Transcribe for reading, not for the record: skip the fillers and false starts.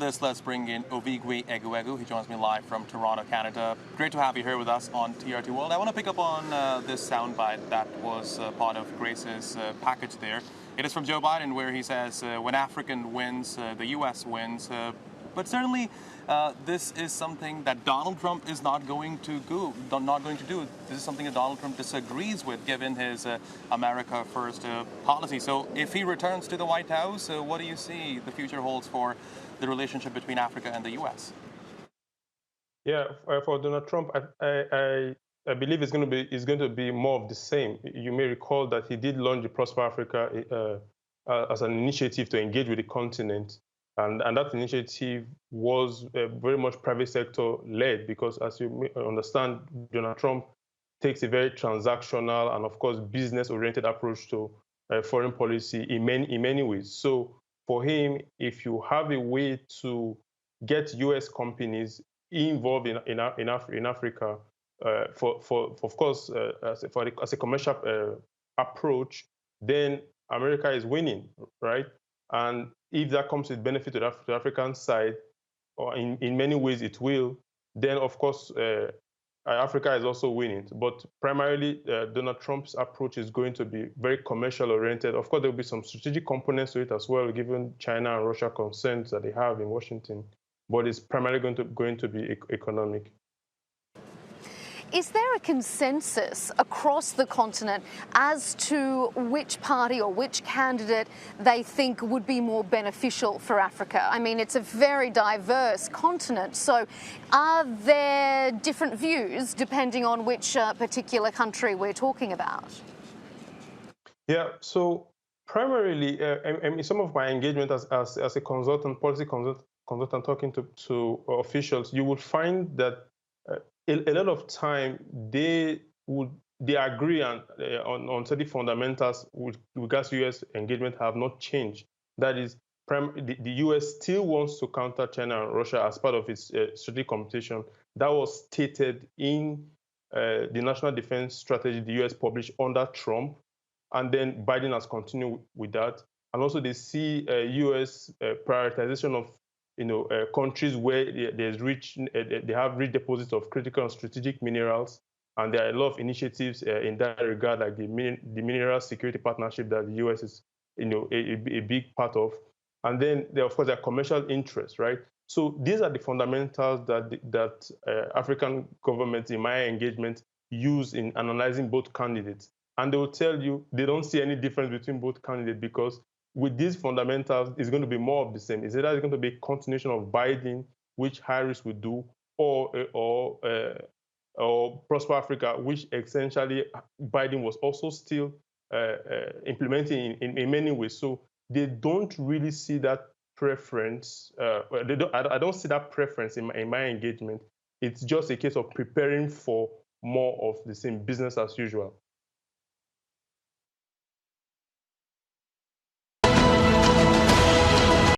Let's bring in Ovigwe Eguegu. He joins me live from Toronto, Canada. Great to have you here with us on TRT World. I want to pick up on this soundbite that was part of Grace's package there. It is from Joe Biden, where he says, when African wins, the U.S. wins. But certainly, this is something that Donald Trump is not going to do. This is something that Donald Trump disagrees with, given his America First policy. So, if he returns to the White House, what do you see the future holds for the relationship between Africa and the U.S.? Yeah, for Donald Trump, I believe it's going to be more of the same. You may recall that he did launch the Prosper Africa as an initiative to engage with the continent, and that initiative was very much private sector led because, as you may understand, Donald Trump takes a very transactional and, of course, business oriented approach to foreign policy in many ways. So for him, if you have a way to get U.S. companies involved in Africa, of course, as a commercial approach, then America is winning, right? And if that comes with benefit to the African side, or in many ways it will, then of course Africa is also winning. But primarily, Donald Trump's approach is going to be very commercial oriented. Of course, there will be some strategic components to it as well, given China and Russia concerns that they have in Washington. But it's primarily going to be economic. Is there a consensus across the continent as to which party or which candidate they think would be more beneficial for Africa? I mean, it's a very diverse continent, so are there different views depending on which particular country we're talking about? Yeah, so primarily, in some of my engagement as a consultant, policy consultant talking to officials, you will find that a lot of time they agree on certain fundamentals with regards to U.S. engagement have not changed. That is, the U.S. still wants to counter China and Russia as part of its strategic competition. That was stated in the National Defense Strategy the U.S. published under Trump, and then Biden has continued with that. And also they see U.S. prioritization of countries where they have rich deposits of critical and strategic minerals, and there are a lot of initiatives in that regard, like the Mineral Security Partnership that the U.S. is, a big part of. And then there, of course, there are commercial interests, right? So these are the fundamentals that African governments, in my engagement, use in analyzing both candidates, and they will tell you they don't see any difference between both candidates because with these fundamentals, it's going to be more of the same. It's either going to be a continuation of Biden, which Harris would do, or Prosper Africa, which essentially Biden was also still implementing in many ways. So they don't really see that preference. I don't see that preference in my engagement. It's just a case of preparing for more of the same business as usual.